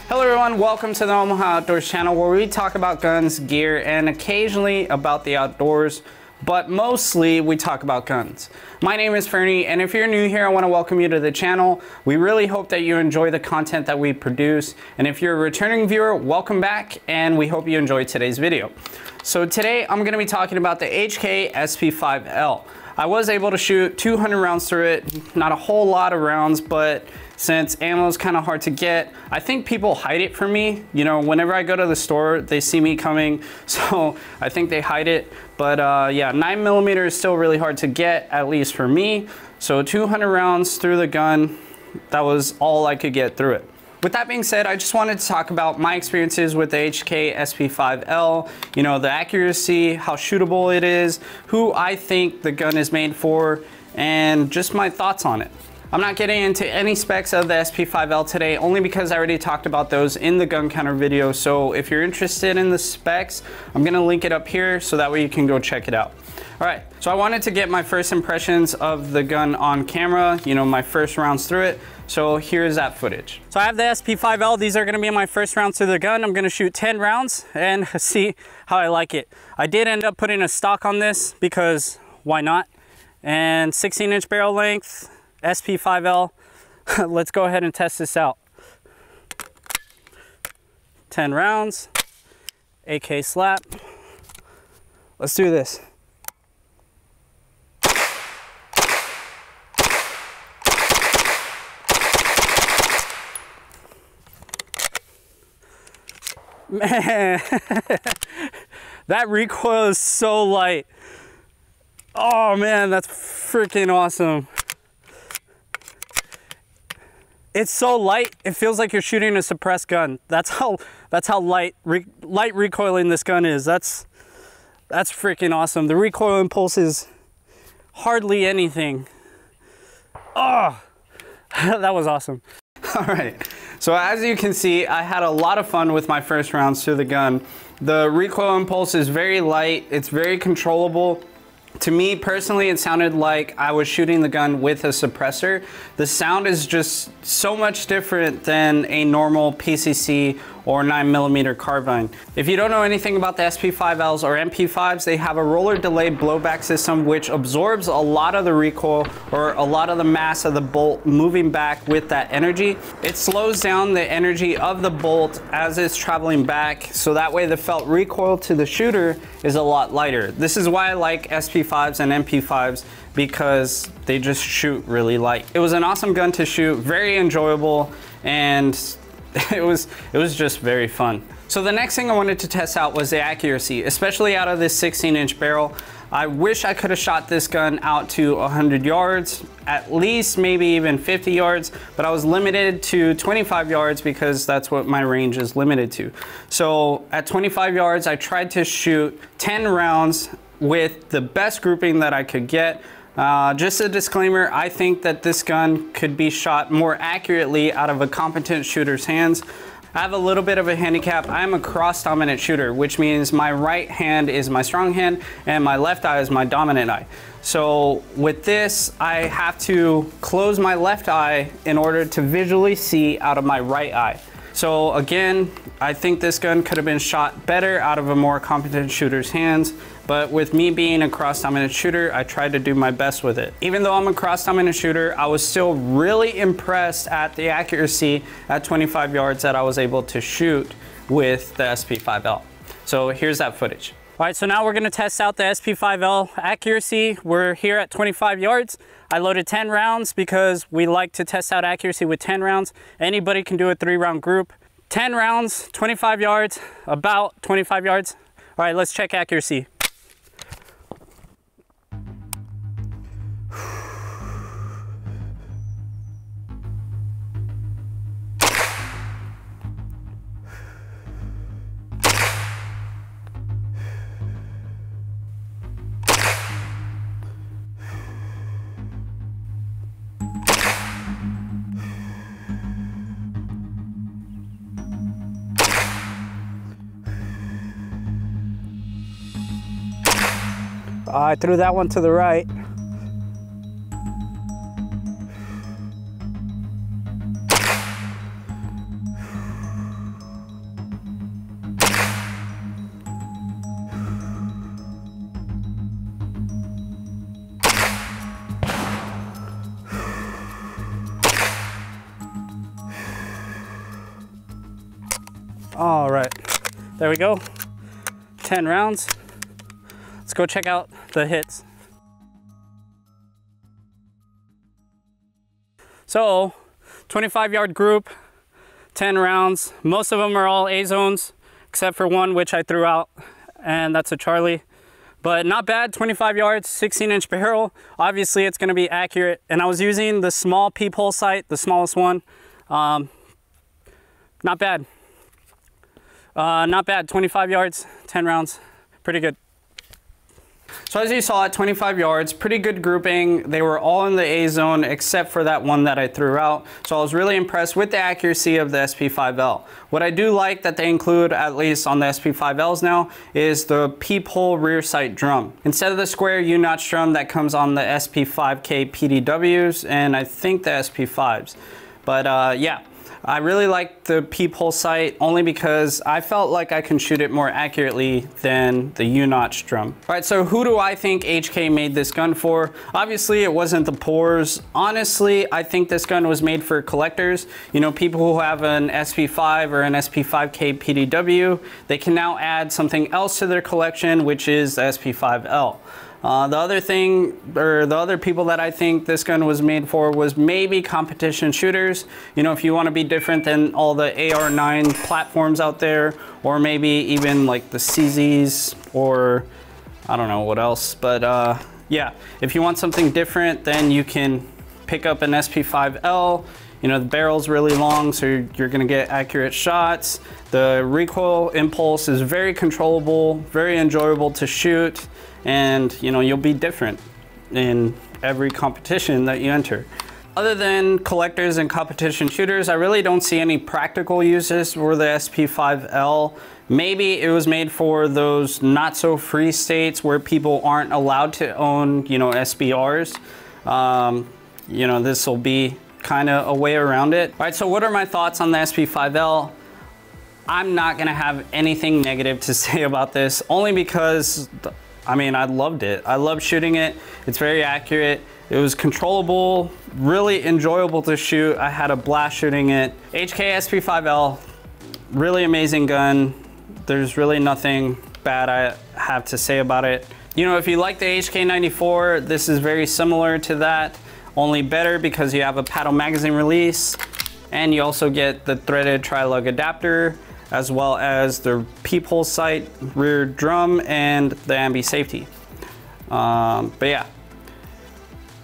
Hello everyone, welcome to the Omaha Outdoors channel where we talk about guns, gear, and occasionally about the outdoors, but mostly we talk about guns. My name is Fernie, and if you're new here, I want to welcome you to the channel. We really hope that you enjoy the content that we produce, and if you're a returning viewer, welcome back, and we hope you enjoyed today's video. So today I'm going to be talking about the HK SP5L. I was able to shoot 200 rounds through it, not a whole lot of rounds, but since ammo is kind of hard to get, I think people hide it from me. You know, whenever I go to the store, they see me coming, so I think they hide it. But yeah, 9mm is still really hard to get, at least for me. So 200 rounds through the gun, that was all I could get through it. With that being said, I just wanted to talk about my experiences with the HK SP5L, you know, the accuracy, how shootable it is, who I think the gun is made for, and just my thoughts on it. I'm not getting into any specs of the SP5L today, only because I already talked about those in the gun counter video. So if you're interested in the specs, I'm gonna link it up here so that way you can go check it out. All right, so I wanted to get my first impressions of the gun on camera, you know, my first rounds through it. So here's that footage. So I have the SP5L. These are gonna be my first rounds through the gun. I'm gonna shoot 10 rounds and see how I like it. I did end up putting a stock on this because why not? And 16-inch barrel length, SP5L. Let's go ahead and test this out. 10 rounds, AK slap. Let's do this. Man, that recoil is so light. Oh man, that's freaking awesome. It's so light, it feels like you're shooting a suppressed gun. That's how light recoiling this gun is. That's freaking awesome. The recoil impulse is hardly anything. Oh, that was awesome. All right, so as you can see, I had a lot of fun with my first rounds through the gun. The recoil impulse is very light, it's very controllable. To me personally, it sounded like I was shooting the gun with a suppressor. The sound is just so much different than a normal PCC or 9mm carbine. If you don't know anything about the SP5Ls or MP5s, they have a roller delayed blowback system which absorbs a lot of the recoil or a lot of the mass of the bolt moving back with that energy. It slows down the energy of the bolt as it's traveling back, so that way the felt recoil to the shooter is a lot lighter. This is why I like SP5s and MP5s, because they just shoot really light. It was an awesome gun to shoot, very enjoyable, and it was just very fun. So the next thing I wanted to test out was the accuracy, especially out of this 16-inch barrel. I wish I could have shot this gun out to 100 yards, at least maybe even 50 yards, but I was limited to 25 yards because that's what my range is limited to. So at 25 yards, I tried to shoot 10 rounds with the best grouping that I could get. Just a disclaimer, I think that this gun could be shot more accurately out of a competent shooter's hands. I have a little bit of a handicap. I'm a cross-dominant shooter, which means my right hand is my strong hand and my left eye is my dominant eye. So with this, I have to close my left eye in order to visually see out of my right eye. So again, I think this gun could have been shot better out of a more competent shooter's hands, but with me being a cross-dominant shooter, I tried to do my best with it. Even though I'm a cross-dominant shooter, I was still really impressed at the accuracy at 25 yards that I was able to shoot with the SP5L. So here's that footage. All right, so now we're gonna test out the SP5L accuracy. We're here at 25 yards. I loaded 10 rounds because we like to test out accuracy with 10 rounds. Anybody can do a 3-round group. 10 rounds, 25 yards, about 25 yards. All right, let's check accuracy. I threw that one to the right. All right, there we go. 10 rounds. Let's go check out the hits. So 25-yard group, 10 rounds. Most of them are all A zones, except for one which I threw out, and that's a Charlie. But not bad, 25 yards, 16-inch barrel. Obviously it's gonna be accurate. And I was using the small peephole sight, the smallest one. Not bad. Not bad, 25 yards, 10 rounds, pretty good. So as you saw at 25 yards, pretty good grouping. They were all in the A zone except for that one that I threw out. So I was really impressed with the accuracy of the SP5L. What I do like that they include, at least on the SP5Ls now, is the peephole rear sight drum. Instead of the square U-notch drum that comes on the SP5K PDWs and I think the SP5s. But yeah. I really like the peephole sight only because I felt like I can shoot it more accurately than the U-notch drum. All right, so who do I think HK made this gun for? Obviously, it wasn't the poors. Honestly, I think this gun was made for collectors. You know, people who have an SP5 or an SP5K PDW, they can now add something else to their collection, which is the SP5L. The other thing, or the other people that I think this gun was made for was maybe competition shooters. You know, if you want to be different than all the AR9 platforms out there, or maybe even like the CZs, or I don't know what else. But yeah, if you want something different, then you can pick up an SP5L. You know, the barrel's really long, so you're gonna get accurate shots. The recoil impulse is very controllable, very enjoyable to shoot. And you know, you'll be different in every competition that you enter. Other than collectors and competition shooters, I really don't see any practical uses for the SP5L. Maybe it was made for those not so free states where people aren't allowed to own, you know, SBRs. You know, this will be kind of a way around it. All right, so what are my thoughts on the SP5L? I'm not gonna have anything negative to say about this, only because I mean, I loved it. I loved shooting it. It's very accurate. It was controllable, really enjoyable to shoot. I had a blast shooting it. HK SP5L, really amazing gun. There's really nothing bad I have to say about it. You know, if you like the HK94, this is very similar to that, only better because you have a paddle magazine release, and you also get the threaded tri-lug adapter, as well as the peephole sight, rear drum, and the ambi safety. But yeah,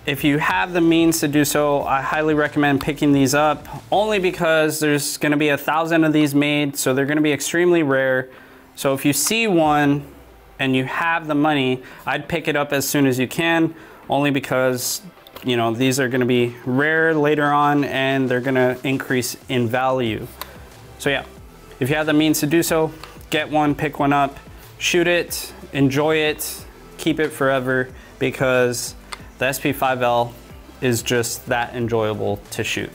if you have the means to do so, I highly recommend picking these up, only because there's gonna be 1,000 of these made, so they're gonna be extremely rare. So if you see one and you have the money, I'd pick it up as soon as you can, only because, you know, these are gonna be rare later on and they're gonna increase in value. So yeah. If you have the means to do so, get one, pick one up, shoot it, enjoy it, keep it forever, because the SP5L is just that enjoyable to shoot.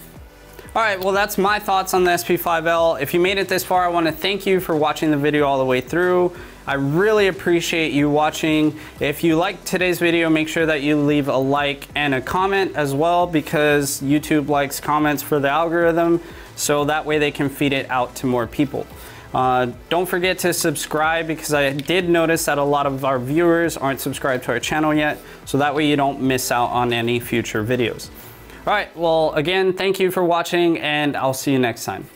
All right, well, that's my thoughts on the SP5L. If you made it this far, I want to thank you for watching the video all the way through. I really appreciate you watching. If you liked today's video, make sure that you leave a like and a comment as well, because YouTube likes comments for the algorithm, so that way they can feed it out to more people. Don't forget to subscribe, because I did notice that a lot of our viewers aren't subscribed to our channel yet, so that way you don't miss out on any future videos. All right, well, again, thank you for watching, and I'll see you next time.